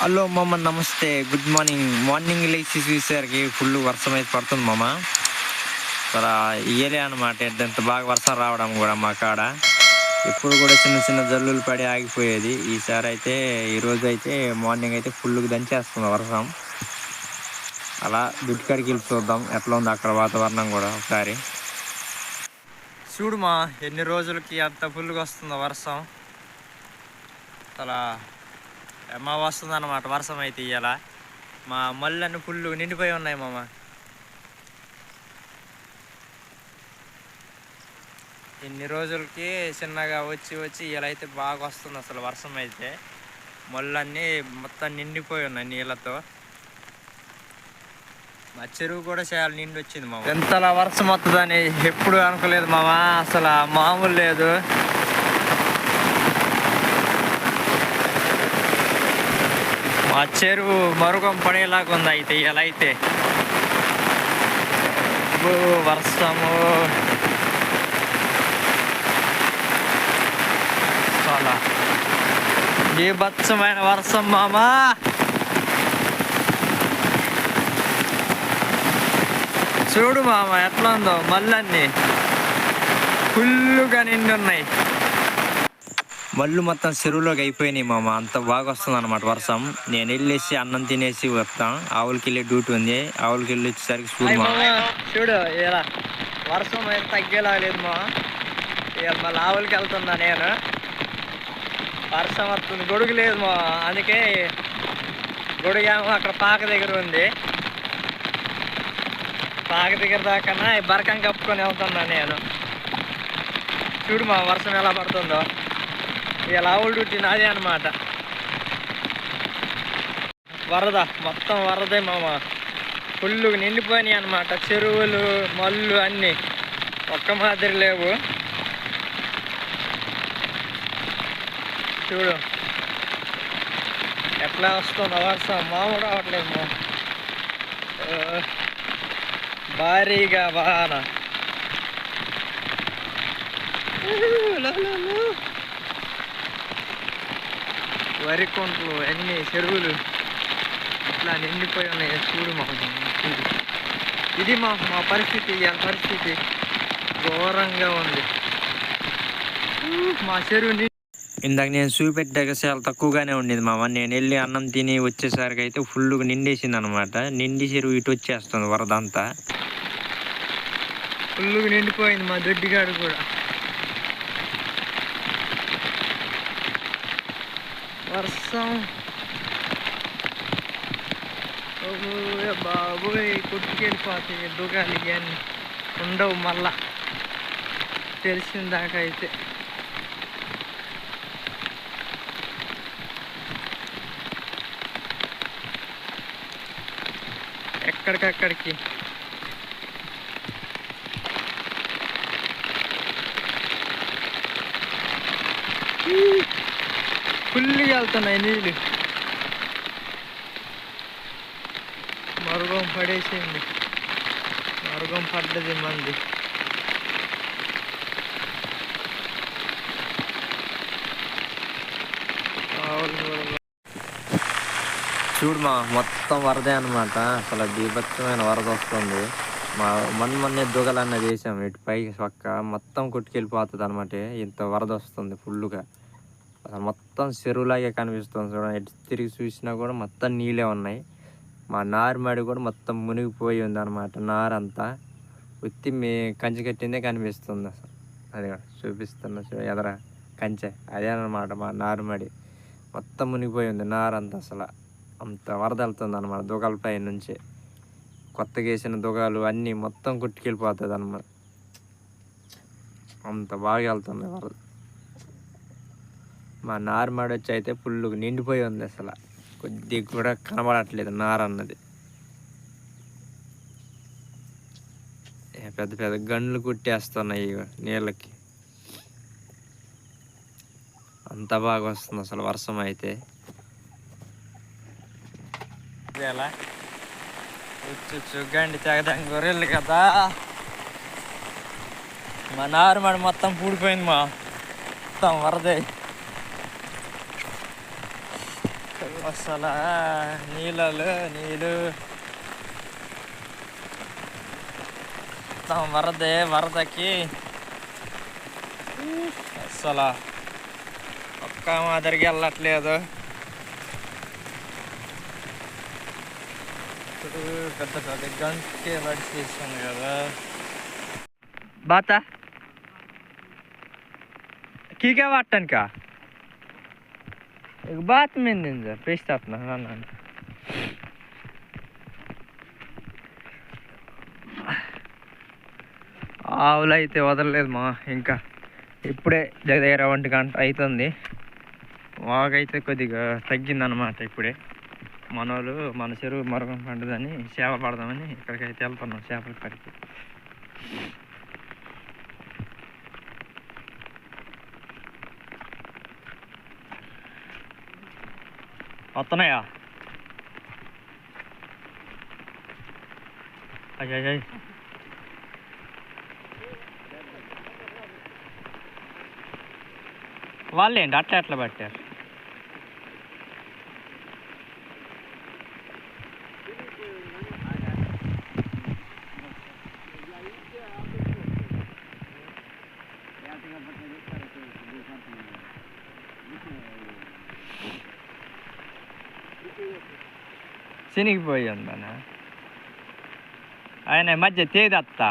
Hello మామ, నమస్తే, good morning. Morning లేచి చూసేసరికి ఫుల్ వర్షం అయితే పడుతుంది మామ. చాలా ఇయ్యలే అనమాట. ఎంత బాగా వర్షం రావడం కూడా మా కాడ ఎప్పుడు కూడా చిన్న చిన్న జల్లులు పడి ఆగిపోయేది. ఈసారి అయితే ఈరోజు అయితే మార్నింగ్ అయితే ఫుల్గా దంచేస్తుంది వర్షం. అలా గుడ్డికాడికి వెళ్ళి చూద్దాం ఎట్లా ఉంది అక్కడ వాతావరణం కూడా ఒకసారి. చూడుమా, ఎన్ని రోజులకి అంత ఫుల్గా వస్తుందో వర్షం. అలా మా వస్తుంది అన్నమాట వర్షం అయితే ఇవాళ. మా మళ్ళీ ఫుల్ నిండిపోయి ఉన్నాయి మామ. ఇన్ని రోజులకి చిన్నగా వచ్చి ఇలా అయితే బాగా వస్తుంది అసలు వర్షం అయితే. మళ్ళీ మొత్తం నిండిపోయి ఉన్నాయి నీళ్ళతో. మా చెరువు కూడా చాలా నిండి వచ్చింది మామ. ఎంతలా వర్షం వస్తుందని ఎప్పుడు అనుకోలేదు మామ. అసలు మామూలు లేదు. మా చెరువు మరుగం పడేలాగా ఉంది అయితే ఇలా అయితే. వర్షము చాలా బీభత్సమైన వర్షం మామా. చూడు మామ ఎట్లా ఉందో, మళ్ళీ ఫుల్గా నిండి ఉన్నాయి. మళ్ళు మొత్తం చెరువులోకి అయిపోయినాయి మామ. అంత బాగా వస్తుంది అనమాట వర్షం. నేను వెళ్ళేసి అన్నం తినేసి వస్తాం. ఆవులకి వెళ్ళి డ్యూటీ ఉంది. ఆవులకి వెళ్ళి వచ్చేసరికి చూడు ఇలా వర్షం అయితే తగ్గేలా లేదు మా. ఇక మళ్ళీ ఆవులకి వెళ్తున్నా నేను. వర్షం వస్తుంది, గొడుగు లేదు మా. అందుకే గొడుగేమో అక్కడ పాక దగ్గర ఉంది. పాక దగ్గర దాకా బరకం కప్పుకొని వెళ్తున్నా నేను. చూడు మా వర్షం ఎలా పడుతుందో. ఇక ఆవుల డ్యూటీ నాదే అనమాట. వరద మొత్తం వరదే మామ. ఫుల్గా నిండిపోయినాయి అనమాట. చెరువులు మళ్ళు అన్నీ ఒక్క మాదిరి లేవు. చూడు ఎట్లా వస్తుందో వర్షం. మామూలు రావట్లేదు మా. భారీగా వాన. వరి కొంటలు అన్ని చెరువులు ఇట్లా నిండిపోయి ఉన్నాయి. చూడు మా, ఇది మా పరిస్థితి. పరిస్థితి ఘోరంగా ఉంది మా చెరువు. ఇందాక నేను చూపెట్టాక చాలా తక్కువగానే ఉండేది మామ. నేను వెళ్ళి అన్నం తిని వచ్చేసరికి అయితే ఫుల్గా నిండేసింది అనమాట. నిండి చెరువు ఇటు వచ్చేస్తుంది వరద అంతా. ఫుల్గా నిండిపోయింది మా దొడ్డిగాడు కూడా. వర్షం బాబోయ్ కొట్టుకెళ్ళిపోతాయి. దుగాలి కానీ ఉండవు మళ్ళా తెలిసిన దాకా అయితే. ఎక్కడికక్కడికి ఫుల్గా వెళ్తున్నాయి నీళ్ళు. మరుగం పడేసింది. మరుగం పడ్డది మంది. చూడు మా మొత్తం వరదే అనమాట. అసలు బీభత్సమైన వరద వస్తుంది. మొన్నే దుగలన్న చేసాం. ఇటు పైకి పక్క మొత్తం కొట్టుకెళ్ళిపోతుంది అనమాట. ఇంత వరద వస్తుంది ఫుల్గా. అసలు మొత్తం చెరువులాగే కనిపిస్తుంది. చూడండి, ఎటు తిరిగి చూసినా కూడా మొత్తం నీళ్ళే ఉన్నాయి. మా నారుమడి కూడా మొత్తం మునిగిపోయి ఉంది అనమాట. నారంతా ఉత్తి కంచె కట్టిందే కనిపిస్తుంది. అసలు అది చూపిస్తున్నా ఎదర కంచె అదే అనమాట మా నారుమడి. మొత్తం మునిగిపోయి ఉంది నారంతా. అసలు అంత వరద వెళ్తుంది అనమాట. దుగాల పై నుంచి కొత్తగా వేసిన దుగాలు అన్నీ మొత్తం కొట్టుకెళ్ళిపోతుంది అనమాట. అంత బాగా వెళ్తుంది వరద. మా నారుమడి వచ్చి అయితే ఫుల్గా నిండిపోయి ఉంది. అసలు కొద్దిగా కూడా కనబడట్లేదు నార అన్నది. పెద్ద పెద్ద గండ్లు కుట్టేస్తున్నాయి నీళ్ళకి. అంత బాగా వస్తుంది అసలు వర్షం అయితే. గండి తెగదాం గొర్రెలు కదా. మా నారుమడి మొత్తం పూడిపోయింది మా. మొత్తం వరదే. అసలు నీళ్ళు వరదకి అసలు ఒక్క మాదిరిగా వెళ్ళట్లేదు. పెద్ద పెద్ద గంటకి నడిచేసాను కదా. బాత కీకే వాటాను का एक बात में नहीं जा पेस्ट अपना ना ఆవులు అయితే వదలలేదు మా. ఇంకా ఇప్పుడే దగ్గర 1 గంట అవుతుంది. వాగైతే కొద్దిగా తగ్గిందనమాట. ఇప్పుడే మనోళ్ళు మన చెరువు మరొక పండుదని చేపలు పడదామని ఇక్కడికైతే వెళ్తున్నాం చేపల కాడికి. వస్తున్నాయా? అయ్యాయి వాళ్ళేంటి అట్లా పట్టారు? శనిగిపోయి ఉందనా ఆయన మధ్య తేదత్తా.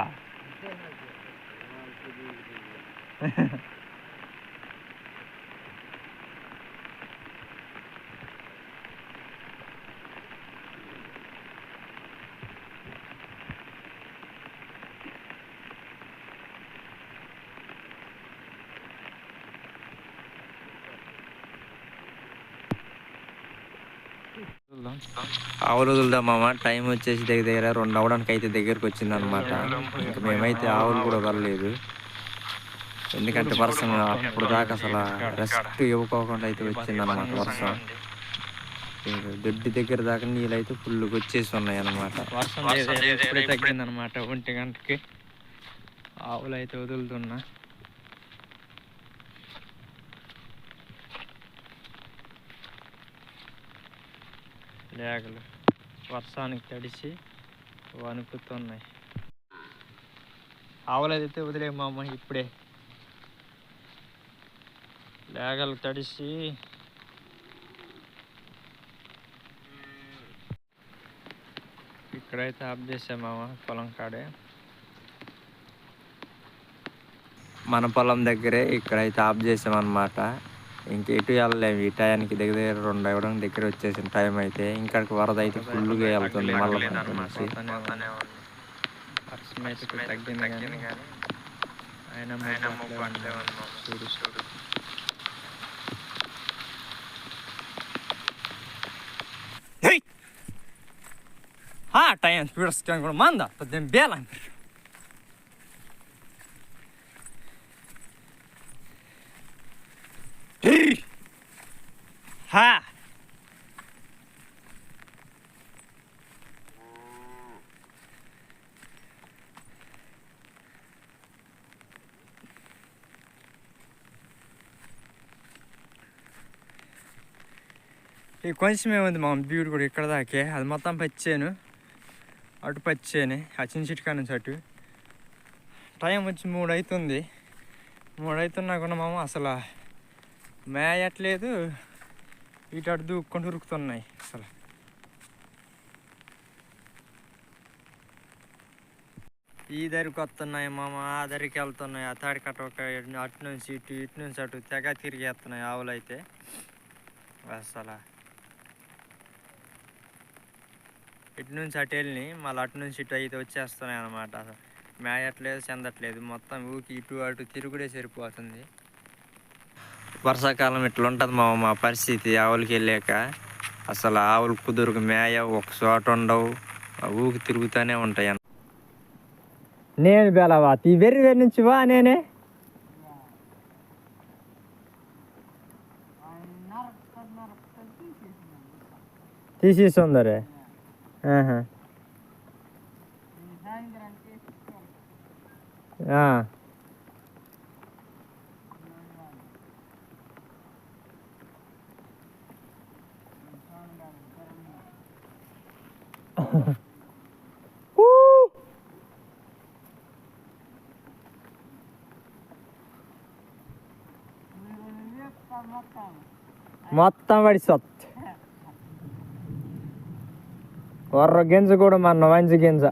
ఆవులు వదులుదాం మామ. టైం వచ్చేసి దగ్గర 2 అవ్వడానికి అయితే దగ్గరకు వచ్చింది అనమాట. ఇంకా మేమైతే ఆవులు కూడా వదలలేదు. ఎందుకంటే వర్షం అప్పుడు దాకా అసలు రెస్ట్ ఇవ్వకోకుండా అయితే వచ్చింది అనమాట వర్షం. దొడ్డి దగ్గర దాకా నీళ్ళు అయితే ఫుల్గా వచ్చేసి ఉన్నాయి అనమాట. వర్షం ఇప్పుడే తగ్గింది అనమాట. 1 గంటకి ఆవులు అయితే వదులుతున్నా. లేగలు వర్షానికి తడిసి వణుకుతున్నాయి. ఆవులు అయితే వదిలే మామ. ఇప్పుడే లేగలు తడిసి ఇక్కడైతే ఆఫ్ చేసాం మామ. పొలం కాడే మన పొలం దగ్గరే ఇక్కడైతే ఆఫ్ చేసాం అనమాట. ఇంకెటు వెళ్ళలేము. ఈ టయానికి దగ్గర 2 అవ్వడం దగ్గర వచ్చేసిన టైం అయితే ఇంకడికి వరద అయితే ఫుల్గా వెళ్తుంది. మళ్ళీ వర్షం అయితే తగ్గింది కానీ ఆయన చూడు టైం స్పీడ్ కూడా మందా బేలా కొంచెమే ఉంది మా బీడు కూడా ఇక్కడ దాకే. అది మొత్తం పచ్చాను. అటు పచ్చాను ఆ చిన్న చిట్కా నుంచి అటు. టైం వచ్చి 3 అవుతుంది. 3 అవుతున్నా కూడా మామ అసలు మేయట్లేదు. ఇటు అటు దూక్కొని ఉరుకుతున్నాయి. అసలు ఈ దరికి వస్తున్నాయి మామ. ఆ దరికి వెళ్తున్నాయి. ఆ తాడి కట్ట ఒక అటు నుంచి ఇటు నుంచి అటు తెగ తిరిగేస్తున్నాయి ఆవులు అయితే. అసలు ఇటు నుంచి అటు వెళ్ళి మళ్ళీ అటు నుంచి ఇటు అయితే వచ్చేస్తున్నాయి అన్నమాట. అసలు మేయట్లేదు చెందట్లేదు. మొత్తం ఊకి ఇటు అటు తిరుగుడే సరిపోతుంది. వర్షాకాలం ఇట్లా ఉంటుంది మా పరిస్థితి. ఆవులకి వెళ్ళాక అసలు ఆవులు కుదురుకు మేయ ఒక చోట ఉండవు. ఊకి తిరుగుతూనే ఉంటాయి. నేను బెలవా ఈ వెర్రి నుంచి వా నేనే తీసేస్తుందరే. మొత్తం పడిసొత్ వర్ర గింజ కూడా మన మంచి గింజ.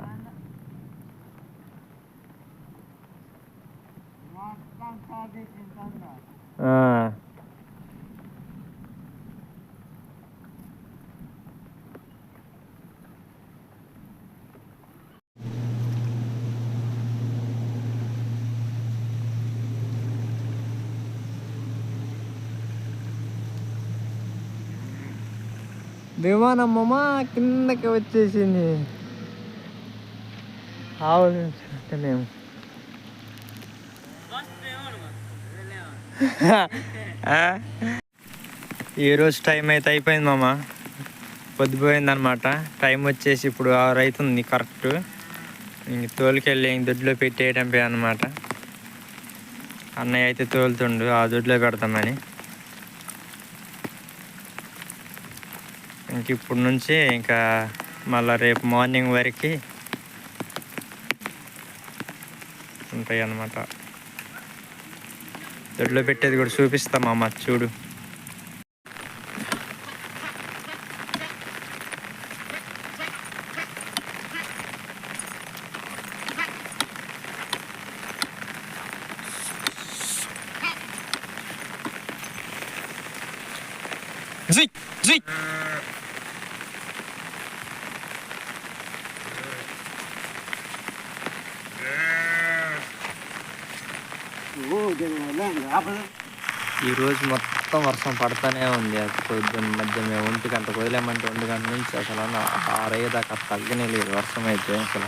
విమానమ్మ కిందకి వచ్చేసింది. ఆలోచించలేము. ఈరోజు టైం అయితే అయిపోయింది మామ, పొద్దుపోయింది అనమాట. టైం వచ్చేసి ఇప్పుడు 6 అవుతుంది కరెక్ట్. ఇంక తోలుకెళ్ళి ఇంక దొడ్లో పెట్టేయడం అనమాట. అన్నయ్య అయితే తోలుతుండు, ఆ దొడ్లో పెడతామని. ఇంక ఇప్పుడు నుంచి ఇంకా మళ్ళీ రేపు మార్నింగ్ వరకు ఉంటాయి అన్నమాట. దొడ్లో పెట్టేది కూడా చూపిస్తామమ్మ, చూడు. జై జై ఈరోజు మొత్తం వర్షం పడుతూనే ఉంది. పొద్దున్న మధ్య మేము 1 గంట వదిలేమంటే 1 గంట నుంచి అసలు 6 దాకా తగ్గనే లేదు వర్షం అయితే. అసలు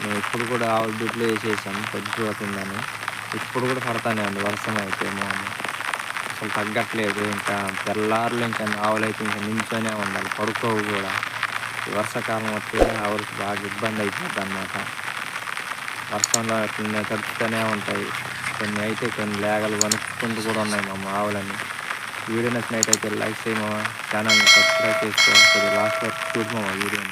మేము ఇప్పుడు కూడా ఆవుల దుడ్లు వేసేసాము పొద్దుపోతుందని. ఇప్పుడు కూడా పడతానే ఉంది వర్షం అయితే. అసలు తగ్గట్లేదు. ఇంకా తెల్లారులు ఇంకా ఆవులు అయితే ఇంకా నించొనే ఉండాలి, పడుకోవు కూడా. ఈ వర్షాకాలం వస్తే ఆవులకి బాగా ఇబ్బంది అయిపోతుంది అన్నమాట. వర్షంలో కొన్ని తడుపుతూనే ఉంటాయి, కొన్ని అయితే కొన్ని లేగలు వణుక్కుంటూ కూడా ఉన్నాయి మా ఆవులని. వీడియో నచ్చినట్టయితే లైక్ చేయమా, ఛానల్ని సబ్స్క్రైబ్ చేసుకో. లాస్ట్ వరకు చూడమా వీడియోని.